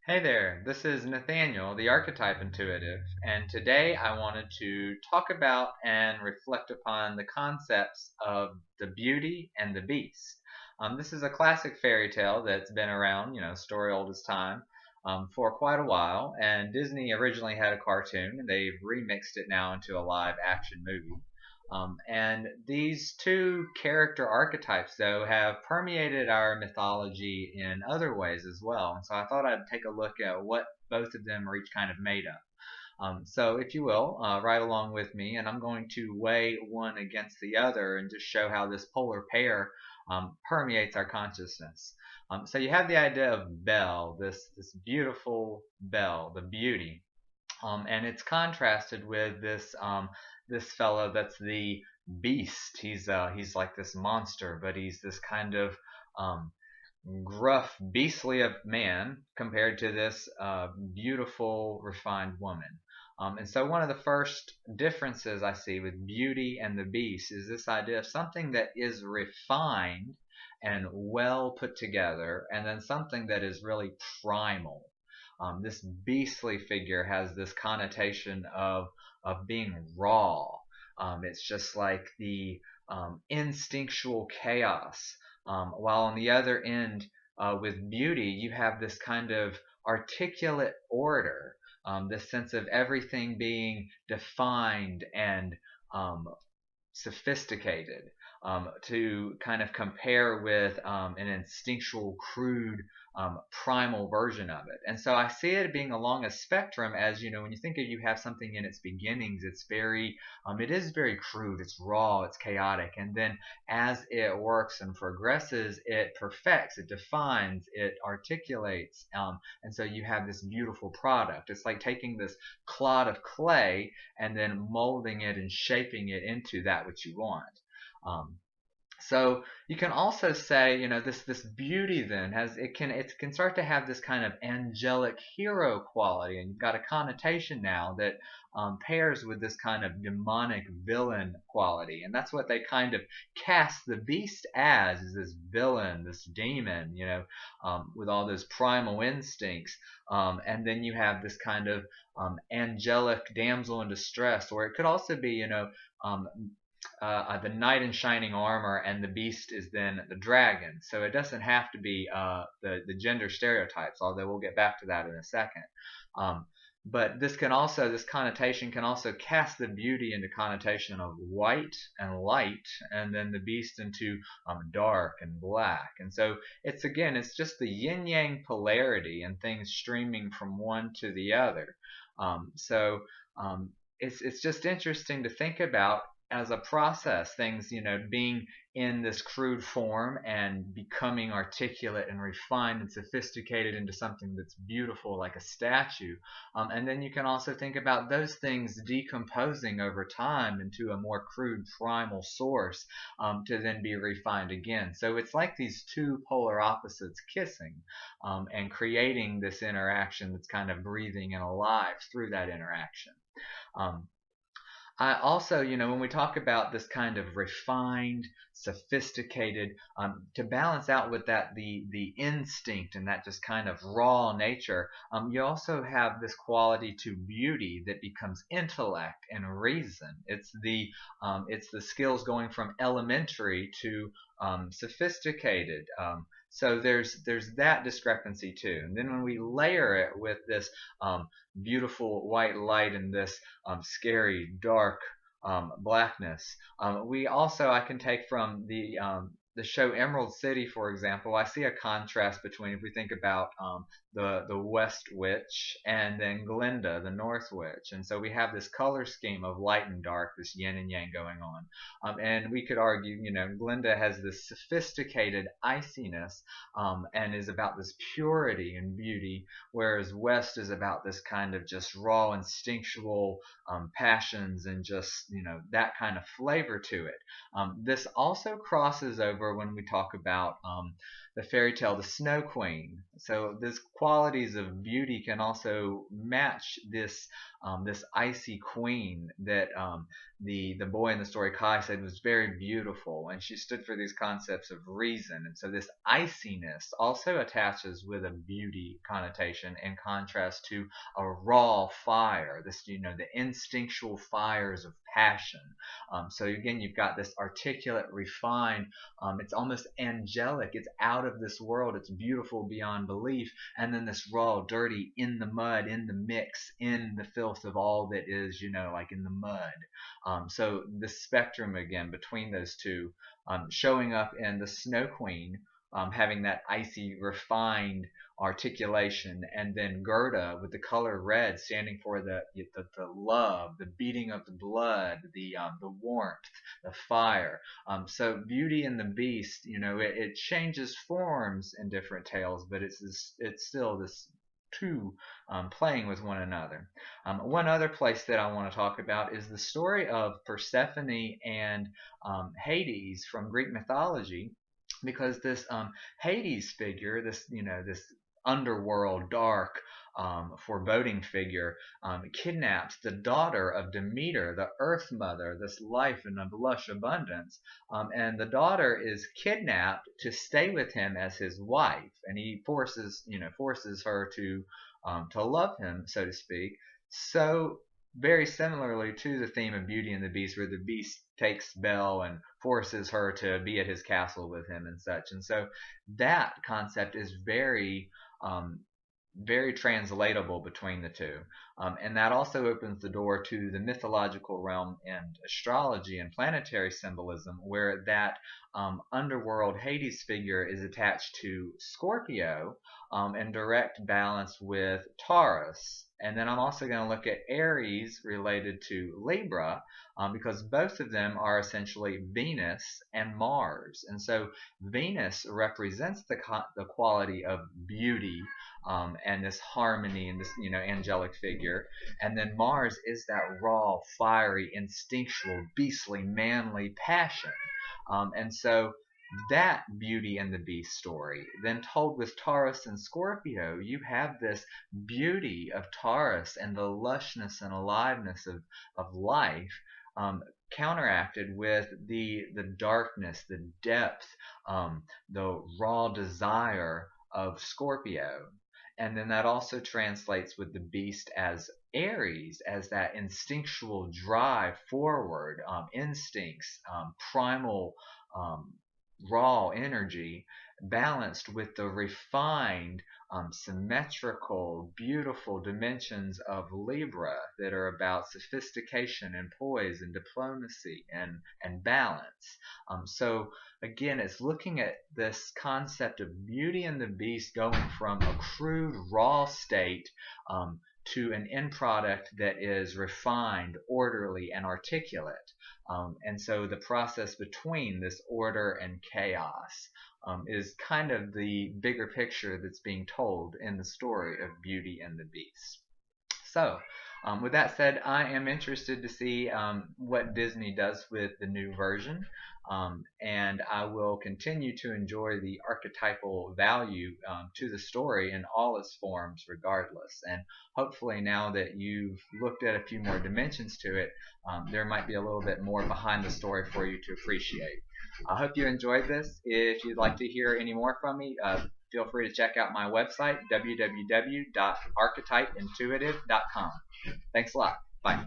Hey there, this is Nathaniel, the Archetype Intuitive, and today I wanted to talk about and reflect upon the concepts of the beauty and the beast. This is a classic fairy tale that's been around, story old as time, for quite a while, and Disney originally had a cartoon, and they've remixed it now into a live action movie. And these two character archetypes, though, have permeated our mythology in other ways as well. And so I thought I'd take a look at what both of them are each kind of made of. So, if you will, ride along with me, and I'm going to weigh one against the other and just show how this polar pair permeates our consciousness. So, you have the idea of Belle, this beautiful Belle, the beauty, and it's contrasted with this fellow that's the beast. He's like this monster, but he's this kind of um, gruff, beastly of man compared to this beautiful, refined woman. And so, one of the first differences I see with beauty and the beast is this idea of something that is refined and well put together, and then something that is really primal. This beastly figure has this connotation of being raw. It's just like the instinctual chaos. While on the other end, with beauty, you have this kind of articulate order, this sense of everything being defined and sophisticated, to kind of compare with an instinctual, crude, primal version of it. And so I see it being along a spectrum. As you know, when you think of, you have something in its beginnings, it is very crude, it's raw, it's chaotic, and then as it works and progresses, it perfects, it defines, it articulates, and so you have this beautiful product. It's like taking this clod of clay and then molding it and shaping it into that which you want. Um, so you can also say, this beauty then it can start to have this kind of angelic hero quality, and you've got a connotation now that pairs with this kind of demonic villain quality, and that's what they kind of cast the beast as, is this villain, this demon, with all those primal instincts, and then you have this kind of angelic damsel in distress, or it could also be, um, the knight in shining armor, and the beast is then the dragon. So it doesn't have to be the gender stereotypes, although we'll get back to that in a second. Um, but this connotation can also cast the beauty into connotation of white and light, and then the beast into dark and black. And so it's just the yin yang polarity and things streaming from one to the other. So it's just interesting to think about as a process, things, being in this crude form and becoming articulate and refined and sophisticated into something that's beautiful like a statue. And then you can also think about those things decomposing over time into a more crude primal source, to then be refined again. So it's like these two polar opposites kissing, and creating this interaction that's kind of breathing and alive through that interaction. Um, I also, when we talk about this kind of refined, sophisticated, to balance out with that the instinct and that just kind of raw nature, you also have this quality to beauty that becomes intellect and reason. It's the skills going from elementary to sophisticated. So there's that discrepancy too. And then when we layer it with this beautiful white light and this scary dark blackness, I can take from the show Emerald City, for example. I see a contrast between, if we think about the West Witch and then Glinda, the North Witch, and so we have this color scheme of light and dark, this yin and yang going on, and we could argue, Glinda has this sophisticated iciness, and is about this purity and beauty, whereas West is about this kind of just raw instinctual passions and just that kind of flavor to it. This also crosses over when we talk about the fairy tale, the Snow Queen. So these qualities of beauty can also match this icy queen that the boy in the story Kai said was very beautiful, and she stood for these concepts of reason. And so this iciness also attaches with a beauty connotation in contrast to a raw fire, this the instinctual fires of passion. So again, you've got this articulate, refined, it's almost angelic, it's out of this world, it's beautiful beyond belief, and then this raw, dirty, in the mud, in the mix, in the filth of all that is, like in the mud. So the spectrum again between those two, showing up in the Snow Queen, having that icy, refined articulation, and then Gerda with the color red standing for the love, the beating of the blood, the warmth, the fire. So Beauty and the Beast, it changes forms in different tales, but it's still this two playing with one another. One other place that I want to talk about is the story of Persephone and Hades from Greek mythology, because this Hades figure, this underworld, dark, foreboding figure, kidnaps the daughter of Demeter, the Earth Mother, this life in a lush abundance, and the daughter is kidnapped to stay with him as his wife, and he forces her to love him, so to speak. So very similarly to the theme of Beauty and the Beast, where the Beast takes Belle and forces her to be at his castle with him and such. And so that concept is very very translatable between the two. And that also opens the door to the mythological realm and astrology and planetary symbolism, where that underworld Hades figure is attached to Scorpio, in direct balance with Taurus. And then I'm also going to look at Aries related to Libra, because both of them are essentially Venus and Mars. And so Venus represents the quality of beauty, and this harmony and this angelic figure, and then Mars is that raw, fiery, instinctual, beastly, manly passion. And so that Beauty and the Beast story, then told with Taurus and Scorpio, you have this beauty of Taurus and the lushness and aliveness of life, counteracted with the darkness, the depth, the raw desire of Scorpio. And then that also translates with the beast as Aries, as that instinctual drive forward, instincts, primal, raw energy, balanced with the refined, symmetrical, beautiful dimensions of Libra that are about sophistication and poise and diplomacy and balance. So again, it's looking at this concept of Beauty and the Beast going from a crude, raw state to an end product that is refined, orderly, and articulate. And so the process between this order and chaos is kind of the bigger picture that's being told in the story of Beauty and the Beast. So, with that said, I am interested to see what Disney does with the new version, and I will continue to enjoy the archetypal value to the story in all its forms regardless. And hopefully now that you've looked at a few more dimensions to it, there might be a little bit more behind the story for you to appreciate. I hope you enjoyed this. If you'd like to hear any more from me, feel free to check out my website, www.archetypeintuitive.com. Thanks a lot. Bye.